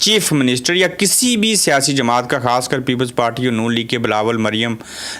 Chief minister یا کسی بھی سیاسی جماعت کا، خاص کر پیپلز پارٹی اور نون لیگ کے بلاول مریم،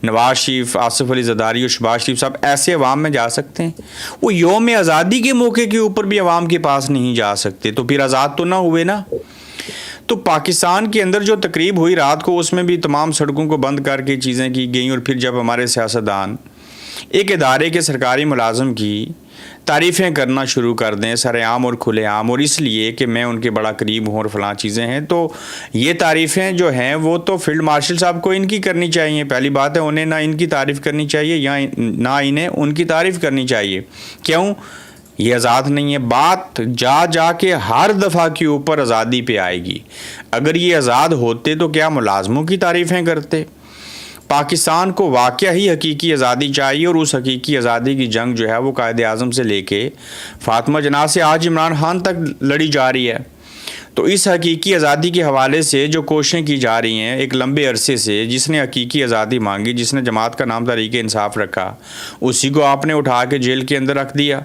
نواز شریف، آصف علی زرداری اور شہباز شریف صاحب ایسے عوام میں جا سکتے ہیں؟ وہ یوم آزادی کے موقع کے اوپر بھی عوام کے پاس نہیں جا سکتے، تو پھر آزاد تو نہ ہوئے نا۔ تو پاکستان کے اندر جو تقریب ہوئی رات کو، اس میں بھی تمام سڑکوں کو بند کر کے چیزیں کی گئیں، اور پھر جب ہمارے سیاستدان ایک ادارے کے سرکاری ملازم کی تعریفیں کرنا شروع کر دیں سر عام اور کھلے عام، اور اس لیے کہ میں ان کے بڑا قریب ہوں اور فلاں چیزیں ہیں، تو یہ تعریفیں جو ہیں وہ تو فیلڈ مارشل صاحب کو ان کی کرنی چاہیے۔ پہلی بات ہے انہیں نہ ان کی تعریف کرنی چاہیے یا نہ انہیں ان کی تعریف کرنی چاہیے۔ کیوں؟ یہ آزاد نہیں ہے۔ بات جا جا کے ہر دفعہ کے اوپر آزادی پہ آئے گی۔ اگر یہ آزاد ہوتے تو کیا ملازموں کی تعریفیں کرتے؟ پاکستان کو واقعہ ہی حقیقی آزادی چاہیے، اور اس حقیقی آزادی کی جنگ جو ہے وہ قائد اعظم سے لے کے فاطمہ جناح سے آج عمران خان تک لڑی جا رہی ہے۔ تو اس حقیقی آزادی کے حوالے سے جو کوششیں کی جا رہی ہیں ایک لمبے عرصے سے، جس نے حقیقی آزادی مانگی، جس نے جماعت کا نام تحریک انصاف رکھا، اسی کو آپ نے اٹھا کے جیل کے اندر رکھ دیا۔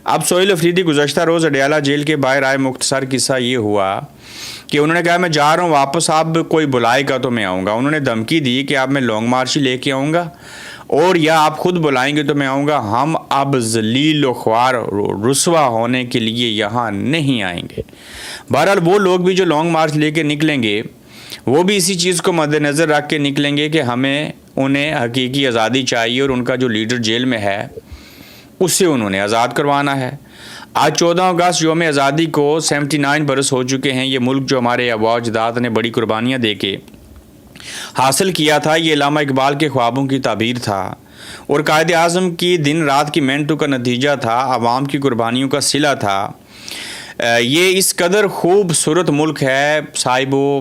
اب سہیل افریدی گزشتہ روز اڈیالہ جیل کے باہر آئے، مختصر قصہ یہ ہوا کہ انہوں نے کہا میں جا رہا ہوں واپس، آپ کوئی بلائے گا تو میں آؤں گا۔ انہوں نے دھمکی دی کہ اب میں لانگ مارچ ہی لے کے آؤں گا، اور یا آپ خود بلائیں گے تو میں آؤں گا، ہم اب ذلیل و خوار رسوا ہونے کے لیے یہاں نہیں آئیں گے۔ بہرحال وہ لوگ بھی جو لانگ مارچ لے کے نکلیں گے، وہ بھی اسی چیز کو مد نظر رکھ کے نکلیں گے کہ ہمیں انہیں حقیقی آزادی چاہیے، اور ان کا جو لیڈر جیل میں ہے اسے انہوں نے آزاد کروانا ہے۔ آج 14 اگست یوم آزادی کو 79 برس ہو چکے ہیں۔ یہ ملک جو ہمارے آباء و اجداد نے بڑی قربانیاں دے کے حاصل کیا تھا، یہ علامہ اقبال کے خوابوں کی تعبیر تھا، اور قائد اعظم کی دن رات کی محنتوں کا نتیجہ تھا، عوام کی قربانیوں کا صلہ تھا۔ یہ اس قدر خوبصورت ملک ہے صاحبو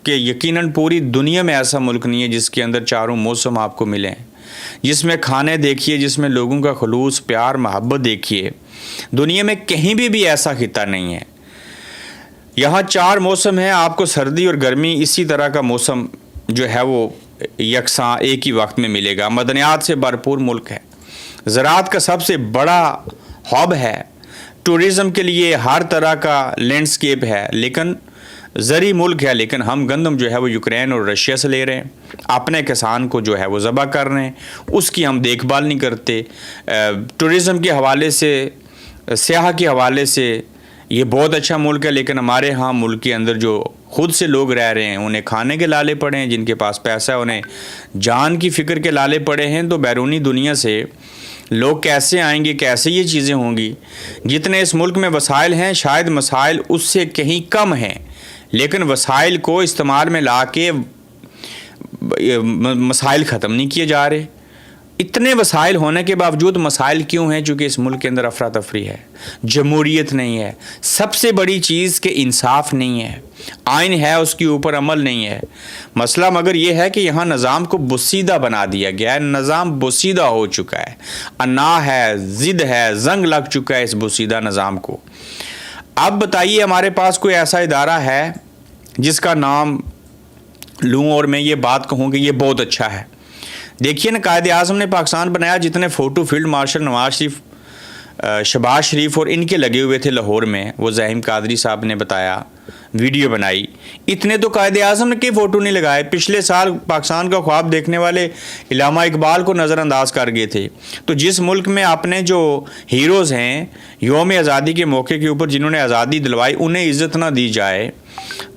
کہ یقیناً پوری دنیا میں ایسا ملک نہیں ہے جس کے اندر چاروں موسم آپ کو ملیں، جس میں کھانے دیکھیے، جس میں لوگوں کا خلوص، پیار، محبت دیکھیے۔ دنیا میں کہیں بھی ایسا خطہ نہیں ہے۔ یہاں 4 موسم ہیں، آپ کو سردی اور گرمی اسی طرح کا موسم جو ہے وہ یکساں ایک ہی وقت میں ملے گا۔ معدنیات سے بھرپور ملک ہے، زراعت کا سب سے بڑا ہب ہے، ٹورزم کے لیے ہر طرح کا لینڈسکیپ ہے، لیکن زرعی ملک ہے، لیکن ہم گندم جو ہے وہ یوکرین اور رشیا سے لے رہے ہیں، اپنے کسان کو جو ہے وہ ذبح کر رہے ہیں، اس کی ہم دیکھ بھال نہیں کرتے۔ ٹورزم کے حوالے سے، سیاح کے حوالے سے یہ بہت اچھا ملک ہے، لیکن ہمارے ہاں ملک کے اندر جو خود سے لوگ رہ رہے ہیں، انہیں کھانے کے لالے پڑے ہیں، جن کے پاس پیسہ ہے انہیں جان کی فکر کے لالے پڑے ہیں۔ تو بیرونی دنیا سے لوگ کیسے آئیں گے، کیسے یہ چیزیں ہوں گی؟ جتنے اس ملک میں وسائل ہیں، شاید مسائل اس سے کہیں کم ہیں، لیکن وسائل کو استعمال میں لا کے مسائل ختم نہیں کیے جا رہے۔ اتنے وسائل ہونے کے باوجود مسائل کیوں ہیں؟ چونکہ اس ملک کے اندر افراتفری ہے، جمہوریت نہیں ہے، سب سے بڑی چیز کہ انصاف نہیں ہے، آئین ہے اس کے اوپر عمل نہیں ہے۔ مسئلہ مگر یہ ہے کہ یہاں نظام کو بسیدہ بنا دیا گیا ہے، نظام بسیدہ ہو چکا ہے، انا ہے، ضد ہے، زنگ لگ چکا ہے اس بسیدہ نظام کو۔ اب بتائیے ہمارے پاس کوئی ایسا ادارہ ہے جس کا نام لوں اور میں یہ بات کہوں کہ یہ بہت اچھا ہے؟ دیکھیے نا، قائد اعظم نے پاکستان بنایا، جتنے photo field marshal Nawaz Sharif, Shahbaz شریف اور ان کے لگے ہوئے تھے لاہور میں، وہ ظاہر قادری صاحب نے بتایا، ویڈیو بنائی، اتنے تو قائد اعظم نے کوئی فوٹو نہیں لگائے۔ پچھلے سال پاکستان کا خواب دیکھنے والے علامہ اقبال کو نظر انداز کر گئے تھے۔ تو جس ملک میں اپنے جو ہیروز ہیں یوم آزادی کے موقع کے اوپر جنہوں نے آزادی دلوائی، انہیں عزت نہ دی جائے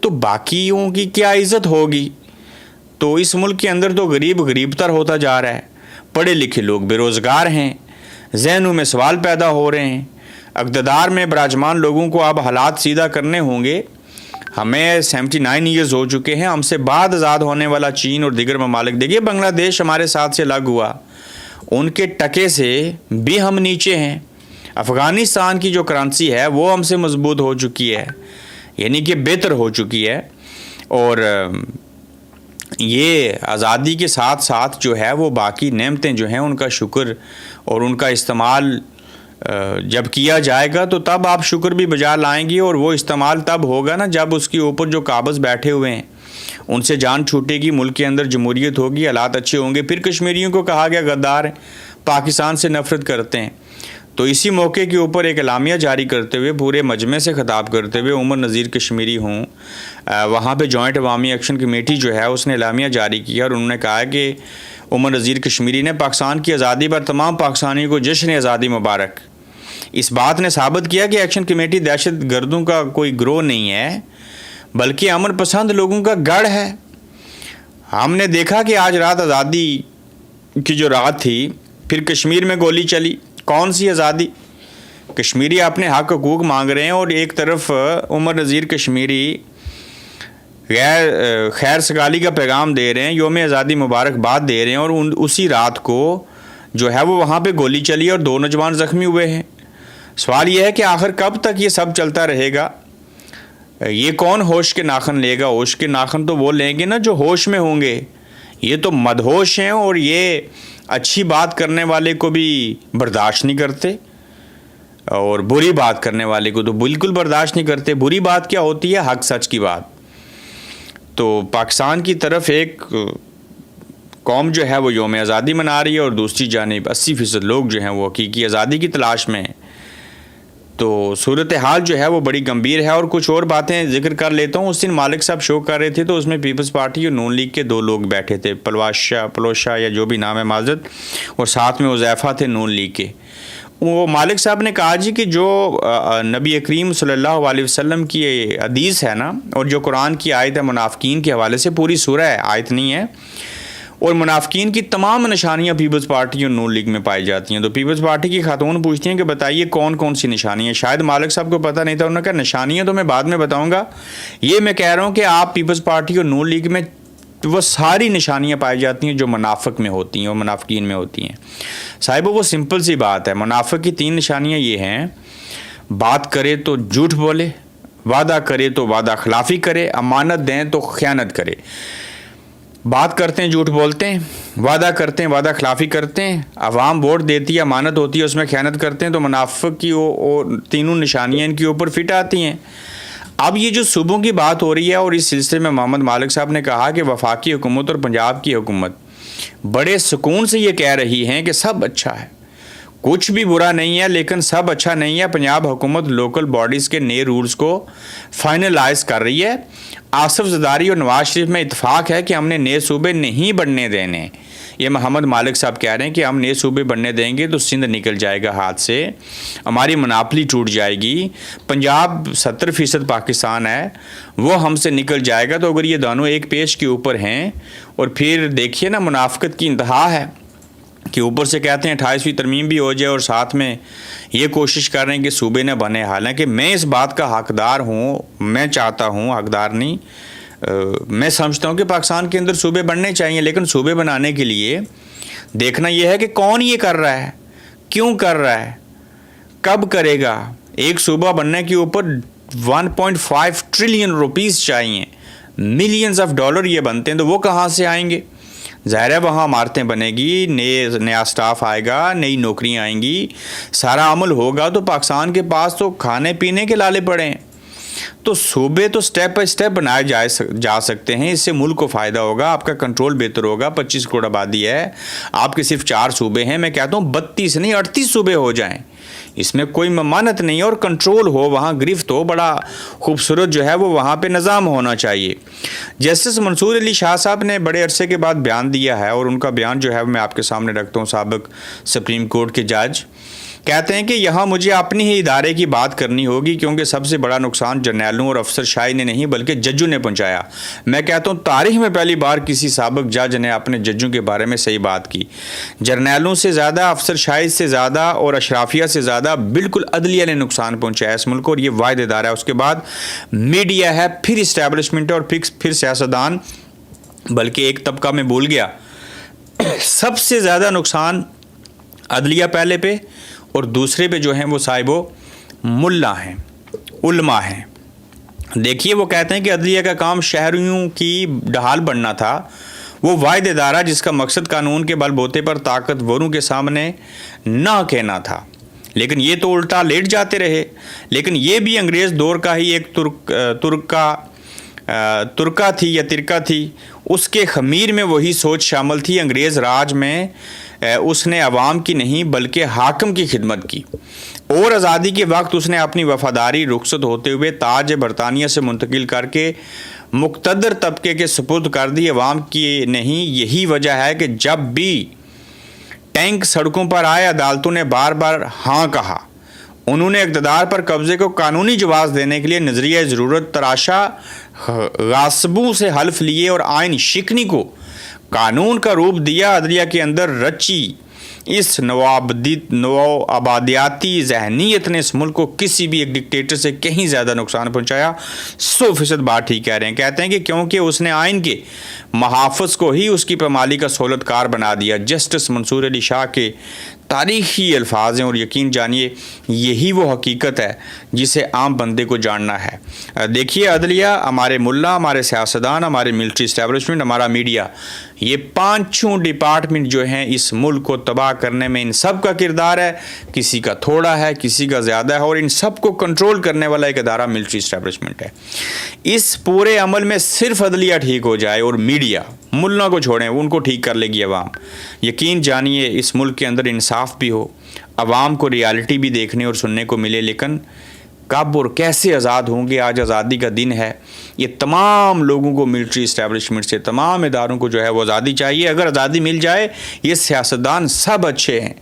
تو باقیوں کی کیا عزت ہوگی؟ تو اس ملک کے اندر تو غریب غریب تر ہوتا جا رہا ہے، پڑھے لکھے لوگ بے روزگار ہیں، ذہنوں میں سوال پیدا ہو رہے ہیں۔ اقتدار میں براجمان لوگوں کو اب حالات سیدھا کرنے ہوں گے۔ ہمیں 79 ایئرز ہو چکے ہیں، ہم سے بعد آزاد ہونے والا چین اور دیگر ممالک، دیکھیے بنگلہ دیش ہمارے ساتھ سے الگ ہوا، ان کے ٹکے سے بھی ہم نیچے ہیں۔ افغانستان کی جو کرنسی ہے وہ ہم سے مضبوط ہو چکی ہے، یعنی کہ بہتر ہو چکی ہے، اور یہ آزادی کے ساتھ ساتھ جو ہے وہ باقی نعمتیں جو ہیں ان کا شکر اور ان کا استعمال جب کیا جائے گا تو تب آپ شکر بھی بجا لائیں گے، اور وہ استعمال تب ہوگا نا جب اس کے اوپر جو قابض بیٹھے ہوئے ہیں ان سے جان چھوٹے گی، ملک کے اندر جمہوریت ہوگی، حالات اچھے ہوں گے۔ پھر کشمیریوں کو کہا گیا غدار ہیں، پاکستان سے نفرت کرتے ہیں، تو اسی موقع کے اوپر ایک اعلامیہ جاری کرتے ہوئے پورے مجمع سے خطاب کرتے ہوئے عمر نذیر کشمیری ہوں وہاں پہ جوائنٹ عوامی ایکشن کمیٹی جو ہے اس نے اعلامیہ جاری کیا اور انہوں نے کہا کہ عمر نذیر کشمیری نے پاکستان کی آزادی پر تمام پاکستانیوں کو جشن آزادی مبارک. اس بات نے ثابت کیا کہ ایکشن کمیٹی دہشت گردوں کا کوئی گروہ نہیں ہے بلکہ امن پسند لوگوں کا گڑھ ہے. ہم نے دیکھا کہ آج رات آزادی کی جو رات تھی پھر کشمیر میں گولی چلی. کون سی آزادی؟ کشمیری اپنے حق حقوق مانگ رہے ہیں اور ایک طرف عمر نذیر کشمیری خیر سگالی کا پیغام دے رہے ہیں, یوم آزادی مبارکباد دے رہے ہیں, اور اسی رات کو جو ہے وہ وہاں پہ گولی چلی اور 2 نوجوان زخمی ہوئے ہیں. سوال یہ ہے کہ آخر کب تک یہ سب چلتا رہے گا؟ یہ کون ہوش کے ناخن لے گا؟ ہوش کے ناخن تو وہ لیں گے نا جو ہوش میں ہوں گے. یہ تو مدہوش ہیں اور یہ اچھی بات کرنے والے کو بھی برداشت نہیں کرتے اور بری بات کرنے والے کو تو بالکل برداشت نہیں کرتے. بری بات کیا ہوتی ہے؟ حق سچ کی بات. تو پاکستان کی طرف ایک قوم جو ہے وہ یوم آزادی منا رہی ہے اور دوسری جانب 80% لوگ جو ہیں وہ حقیقی آزادی کی تلاش میں ہیں. تو صورتحال جو ہے وہ بڑی گمبھیر ہے. اور کچھ اور باتیں ذکر کر لیتا ہوں. اس دن مالک صاحب شو کر رہے تھے تو اس میں پیپلز پارٹی اور نون لیگ کے 2 لوگ بیٹھے تھے, پلوشا یا جو بھی نام ہے معذرت, اور ساتھ میں حذیفہ تھے نون لیگ کے. وہ مالک صاحب نے کہا جی کہ جو نبی کریم صلی اللہ علیہ وسلم کی حدیث ہے نا اور جو قرآن کی آیت ہے منافقین کے حوالے سے, پوری سورہ ہے, آیت نہیں ہے, اور منافقین کی تمام نشانیاں پیپلز پارٹی اور نون لیگ میں پائی جاتی ہیں. تو پیپلز پارٹی کی خاتون پوچھتی ہیں کہ بتائیے کون کون سی نشانیاں. شاید مالک صاحب کو پتہ نہیں تھا. انہوں نے کہا نشانیاں تو میں بعد میں بتاؤں گا, یہ میں کہہ رہا ہوں کہ آپ پیپلز پارٹی اور نون لیگ میں وہ ساری نشانیاں پائی جاتی ہیں جو منافق میں ہوتی ہیں اور منافقین میں ہوتی ہیں. صاحب وہ سمپل سی بات ہے. منافق کی 3 نشانیاں یہ ہیں: بات کرے تو جھوٹ بولے, وعدہ کرے تو وعدہ خلافی کرے, امانت دیں تو خیانت کرے. بات کرتے ہیں جھوٹ بولتے ہیں, وعدہ کرتے ہیں وعدہ خلافی کرتے ہیں, عوام ووٹ دیتی ہے امانت ہوتی ہے اس میں خیانت کرتے ہیں. تو منافق کی وہ تینوں نشانیاں ان کے اوپر فٹ آتی ہیں. اب یہ جو صوبوں کی بات ہو رہی ہے اور اس سلسلے میں محمد مالک صاحب نے کہا کہ وفاقی حکومت اور پنجاب کی حکومت بڑے سکون سے یہ کہہ رہی ہیں کہ سب اچھا ہے, کچھ بھی برا نہیں ہے, لیکن سب اچھا نہیں ہے. پنجاب حکومت لوکل باڈیز کے نئے رولز کو فائنلائز کر رہی ہے. آصف زرداری اور نواز شریف میں اتفاق ہے کہ ہم نے نئے صوبے نہیں بننے دینے. یہ محمد مالک صاحب کہہ رہے ہیں کہ ہم نئے صوبے بننے دیں گے تو سندھ نکل جائے گا ہاتھ سے, ہماری مناپلی ٹوٹ جائے گی. پنجاب 70% پاکستان ہے وہ ہم سے نکل جائے گا. تو اگر یہ دونوں ایک پیج کے اوپر ہیں اور پھر دیکھیے نا منافقت کی انتہا ہے کہ اوپر سے کہتے ہیں 28ویں ترمیم بھی ہو جائے اور ساتھ میں یہ کوشش کر رہے ہیں کہ صوبے نہ بنے. حالانکہ میں اس بات کا حقدار ہوں, میں چاہتا ہوں, حقدار نہیں, میں سمجھتا ہوں کہ پاکستان کے اندر صوبے بننے چاہیے. لیکن صوبے بنانے کے لیے دیکھنا یہ ہے کہ کون یہ کر رہا ہے, کیوں کر رہا ہے, کب کرے گا. ایک صوبہ بننے کے اوپر 1.5 ٹریلین روپیز چاہیے, ملینز آف ڈالر یہ بنتے ہیں. تو وہ کہاں سے آئیں گے؟ ظاہر ہے وہاں عمارتیں بنے گی, نیا سٹاف آئے گا, نئی نوکریاں آئیں گی, سارا عمل ہوگا. تو پاکستان کے پاس تو کھانے پینے کے لالے پڑے ہیں. تو صوبے تو سٹیپ بائی سٹیپ بنائے جا سکتے ہیں. اس سے ملک کو فائدہ ہوگا, آپ کا کنٹرول بہتر ہوگا. 25 کروڑ آبادی ہے, آپ کے صرف 4 صوبے ہیں. میں کہتا ہوں 32 نہیں 38 صوبے ہو جائیں, اس میں کوئی ممانعت نہیں ہے. اور کنٹرول ہو, وہاں گرفت ہو, بڑا خوبصورت جو ہے وہ وہاں پہ نظام ہونا چاہیے. جسٹس منصور علی شاہ صاحب نے بڑے عرصے کے بعد بیان دیا ہے اور ان کا بیان جو ہے میں آپ کے سامنے رکھتا ہوں. سابق سپریم کورٹ کے جج کہتے ہیں کہ یہاں مجھے اپنی ہی ادارے کی بات کرنی ہوگی کیونکہ سب سے بڑا نقصان جرنیلوں اور افسر شاہی نے نہیں بلکہ ججوں نے پہنچایا. میں کہتا ہوں تاریخ میں پہلی بار کسی سابق جج نے اپنے ججوں کے بارے میں صحیح بات کی. جرنیلوں سے زیادہ, افسر شاہی سے زیادہ اور اشرافیہ سے زیادہ بالکل عدلیہ نے نقصان پہنچایا اس ملک کو, اور یہ واحد ادارہ ہے. اس کے بعد میڈیا ہے, پھر اسٹیبلشمنٹ اور پھر سیاستدان, بلکہ ایک طبقہ میں بھول گیا. سب سے زیادہ نقصان عدلیہ پہلے پہ اور دوسرے پہ جو ہیں وہ صاحب ملا ہیں, علماء ہیں. دیکھیے وہ کہتے ہیں کہ عدلیہ کا کام شہریوں کی ڈھال بننا تھا. وہ واحد ادارہ جس کا مقصد قانون کے بل بوتے پر طاقتوروں کے سامنے نہ کہنا تھا, لیکن یہ تو الٹا لیٹ جاتے رہے. لیکن یہ بھی انگریز دور کا ہی ایک ترکہ تھی یا ترکہ تھی, اس کے خمیر میں وہی سوچ شامل تھی. انگریز راج میں اس نے عوام کی نہیں بلکہ حاکم کی خدمت کی، اور آزادی کے وقت اس نے اپنی وفاداری رخصت ہوتے ہوئے تاج برطانیہ سے منتقل کر کے مقتدر طبقے کے سپرد کر دی، عوام کی نہیں۔ یہی وجہ ہے کہ جب بھی ٹینک سڑکوں پر آئے عدالتوں نے بار بار ہاں کہا، انہوں نے اقتدار پر قبضے کو قانونی جواز دینے کے لیے نظریہ ضرورت تراشا، غاصبوں سے حلف لیے اور آئین شکنی کو قانون کا روپ دیا، عدلیہ کے اندر رچی اس نوآبادیاتی ذہنیت نے اس ملک کو کسی بھی ایک ڈکٹیٹر سے کہیں زیادہ نقصان پہنچایا۔ 100% بات ٹھیک کہہ رہے ہیں، کہتے ہیں کہ کیونکہ اس نے آئین کے محافظ کو ہی اس کی پامالی کا سہولت کار بنا دیا۔ جسٹس منصور علی شاہ کے تاریخی الفاظ ہیں، اور یقین جانیے یہی وہ حقیقت ہے جسے عام بندے کو جاننا ہے۔ دیکھیے عدلیہ، ہمارے ملا، ہمارے سیاستدان، ہمارے ملٹری اسٹیبلشمنٹ، ہمارا میڈیا، یہ پانچوں ڈپارٹمنٹ جو ہیں اس ملک کو تباہ کرنے میں ان سب کا کردار ہے، کسی کا تھوڑا ہے، کسی کا زیادہ ہے، اور ان سب کو کنٹرول کرنے والا ایک ادارہ ملٹری اسٹیبلشمنٹ ہے۔ اس پورے عمل میں صرف عدلیہ ٹھیک ہو جائے اور میڈیا، ملا کو چھوڑیں، ان کو ٹھیک کر لے گی عوام، یقین جانیے اس ملک کے اندر انصاف بھی ہو، عوام کو ریالٹی بھی دیکھنے اور سننے کو ملے۔ لیکن کب اور کیسے آزاد ہوں گے؟ آج آزادی کا دن ہے، یہ تمام لوگوں کو، ملٹری اسٹیبلشمنٹ سے تمام اداروں کو جو ہے وہ آزادی چاہیے۔ اگر آزادی مل جائے، یہ سیاستدان سب اچھے ہیں،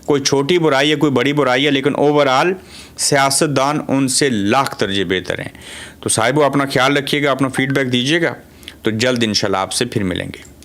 کوئی چھوٹی برائی ہے، کوئی بڑی برائی ہے، لیکن اوورآل سیاستدان ان سے لاکھ درجے بہتر ہیں۔ تو صاحبو اپنا خیال رکھیے گا، اپنا فیڈ بیک دیجیے گا، تو جلد انشاءاللہ آپ سے پھر ملیں گے۔